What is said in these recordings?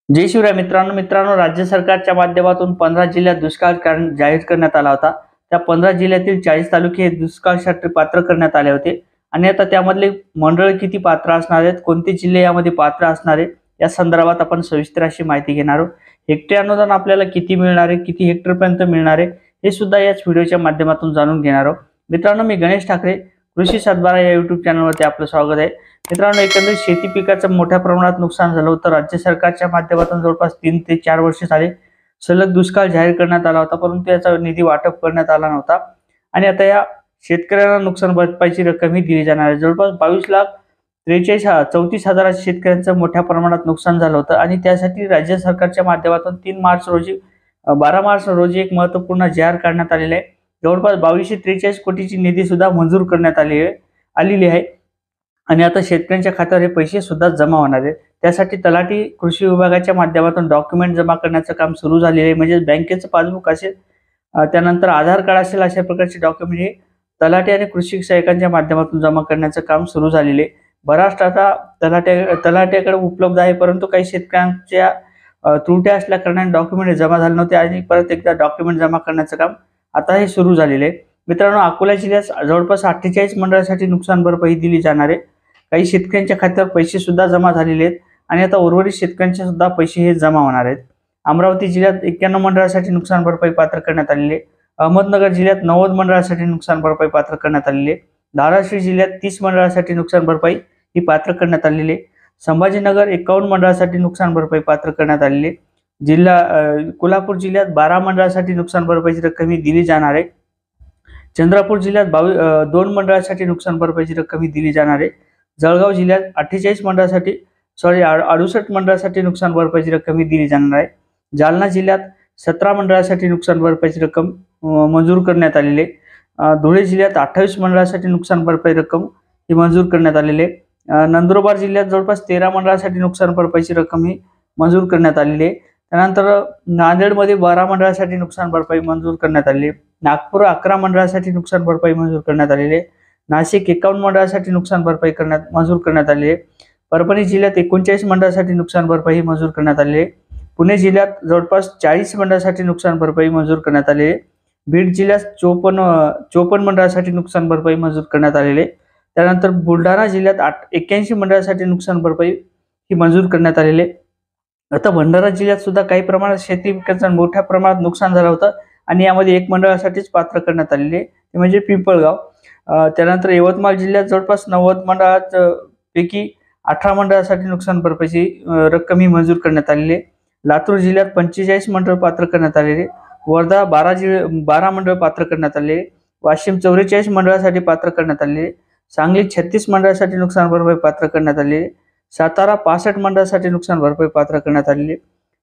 जय शिवराय मित्रांनो राज्य सरकारच्या माध्यमातून 15 जिल्ह्यात दुष्काळ जाहीर करण्यात आला होता। त्या 15 जिल्ह्यातील 40 तालुके हे दुष्काळासाठी पात्र करण्यात आले होते आणि आता त्यामधले मंडळ किती पात्र असणार आहेत, कोणते जिल्हे यामध्ये पात्र असणार आहेत या संदर्भात आपण सविस्तर अशी माहिती घेणार आहोत। हेक्टरी अनुदान आपल्याला किती मिळणार आहे, किती हेक्टरपर्यंत मिळणार आहे हे सुद्धा याच व्हिडिओच्या माध्यमातून जाणून घेणार आहोत। मित्रांनो, मी गणेश ठाकरे, कृषी सातबारा या YouTube चॅनलवरती आपलं स्वागत आहे। मित्रांनो, एकंदरीत शेती पिकाचं मोठ्या प्रमाणात नुकसान झालं होतं। राज्य सरकारच्या माध्यमातून जवळपास 3 ते 4 वर्ष झाले सलग दुष्काळ जाहीर करण्यात आला होता, परंतु याचा निधी वाटप करण्यात आला नव्हता आणि आता या शेतकऱ्यांना नुकसान भरपाईची रक्कम ही दिली जाणार आहे। जवळपास 22,34,000 शेतकऱ्यांचं मोठ्या प्रमाणात नुकसान झालं होतं आणि त्यासाठी राज्य सरकारच्या माध्यमातून 12 मार्च रोजी एक महत्त्वपूर्ण जाहीर करण्यात आलेले आहे। जवळपास 2243 कोटीची निधी सुद्धा मंजूर करण्यात आलेली आहे आणि आता शेतकऱ्यांच्या खात्यावर हे पैसे सुद्धा जमा होणार आहेत। त्यासाठी तलाठी कृषी विभागाच्या माध्यमातून डॉक्युमेंट जमा करण्याचं काम सुरू झालेले आहे। म्हणजे बँकेचं पासबुक असेल, त्यानंतर आधार कार्ड असेल, अशा प्रकारचे डॉक्युमेंट हे तलाठी आणि कृषी सहाय्यकांच्या माध्यमातून जमा करण्याचं काम सुरू झालेले आहे। बराच डाटा तलाठ्याकडे उपलब्ध आहे, परंतु काही शेतकऱ्यांच्या त्रुटी असल्या कारणाने डॉक्युमेंट जमा झाले नव्हते आणि परत एकदा डॉक्युमेंट जमा करण्याचं काम आता हे सुरू झालेले आहे। मित्रांनो, अकोला जिल्ह्यात जवळपास 48 मंडळासाठी नुकसान भरपाई दिली जाणार आहे। काही शेतकऱ्यांच्या खात्यावर पैसे सुद्धा जमा झालेले आहेत आणि आता उर्वरित शेतकऱ्यांचे सुद्धा पैसे हे जमा होणार आहेत। अमरावती जिल्ह्यात 91 मंडळासाठी नुकसान भरपाई पात्र करण्यात आलेली आहे। अहमदनगर जिल्ह्यात 90 मंडळासाठी नुकसान भरपाई पात्र करण्यात आलेली आहे। धाराशिव जिल्ह्यात 30 मंडळासाठी नुकसान भरपाई ही पात्र करण्यात आलेली आहे। संभाजीनगर 51 मंडळासाठी नुकसान भरपाई पात्र करण्यात आलेली आहे। कोल्हापूर जिल्ह्यात 12 मंडळासाठी नुकसान भरपाईची रक्कम ही दिली जाणार आहे। चंद्रपूर जिल्ह्यात 2 मंडळासाठी नुकसान भरपाईची रक्कम ही दिली जाणार आहे। जळगाव जिल्ह्यात 68 मंडळासाठी नुकसान भरपाईची रक्कम ही दिली जाणार आहे। जालना जिल्ह्यात 17 मंडळासाठी नुकसान भरपाईची रक्कम मंजूर करण्यात आलेली आहे। धुळे जिल्ह्यात 28 मंडळासाठी नुकसान भरपाई रक्कम ही मंजूर करण्यात आलेली आहे। नंदुरबार जिल्ह्यात जवळपास 13 मंडळासाठी नुकसान भरपाईची रक्कम ही मंजूर करण्यात आलेली आहे। त्यानंतर नांदेडमध्ये 12 मंडळासाठी नुकसान भरपाई मंजूर करण्यात आलेली आहे। नागपूर 11 मंडळासाठी नुकसान भरपाई मंजूर करण्यात आलेली आहे। नाशिक 51 मंडळासाठी नुकसान भरपाई मंजूर करण्यात आली आहे। परभणी जिल्ह्यात 39 मंडळासाठी नुकसान भरपाई मंजूर करण्यात आली आहे। पुणे जिल्ह्यात जवळपास 40 मंडळासाठी नुकसान भरपाई मंजूर करण्यात आली आहे। बीड जिल्ह्यात 54 मंडळासाठी नुकसान भरपाई मंजूर करण्यात आलेली आहे। त्यानंतर बुलढाणा जिल्ह्यात 81 मंडळासाठी नुकसान भरपाई ही मंजूर करण्यात आलेली आहे। आता भंडारा जिल्ह्यात सुद्धा काही प्रमाणात शेती पिकाचं मोठ्या प्रमाणात नुकसान झालं होतं आणि यामध्ये 1 मंडळासाठीच पात्र करण्यात आलेले आहे, ते म्हणजे पिंपळगाव। त्यानंतर यवतमाळ जिल्ह्यात जवळपास 90 मंडळात पैकी 18 मंडळासाठी नुकसान भरपाईची रक्कम ही मंजूर करण्यात आलेली आहे। लातूर जिल्ह्यात 45 मंडळ पात्र करण्यात आलेले। वर्धा 12 मंडळ पात्र करण्यात आलेले। वाशिम 44 मंडळासाठी पात्र करण्यात आलेले। सांगली 36 मंडळासाठी नुकसान भरपाई पात्र करण्यात आलेले। सातारा 65 मंडळासाठी नुकसान भरपाई पात्र करण्यात आलेली।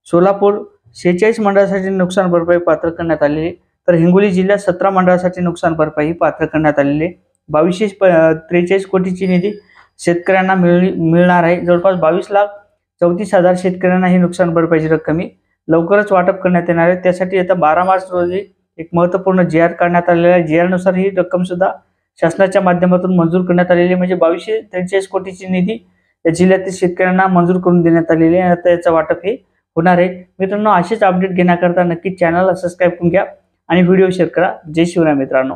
सोलापूर 46 मंडळासाठी नुकसान भरपाई पात्र करण्यात आलेली। तर हिंगोली जिल्ह्यात 17 मंडळासाठी नुकसान भरपाई पात्र करण्यात आलेली आहे। 2243 कोटीची निधी शेतकऱ्यांना मिळणार आहे। जवळपास 22,34,000 शेतकऱ्यांना ही नुकसान भरपाईची रक्कम लवकरच वाटप करण्यात येणार आहे। त्यासाठी आता 12 मार्च रोजी एक महत्त्वपूर्ण जी आर काढण्यात आलेला आहे। जी आर नुसार ही रक्कम सुद्धा शासनाच्या माध्यमातून मंजूर करण्यात आलेली आहे। म्हणजे 2243 कोटीची निधी या जिल्ह्यातील शेतकऱ्यांना मंजूर करून देण्यात आलेली आहे। आता याचं वाटप हे होणार आहे। मित्रांनो, असेच अपडेट घेण्याकरता नक्की चॅनलला सबस्क्राईब करून घ्या आणि व्हिडिओ शेअर करा। जय शिवराय मित्रांनो।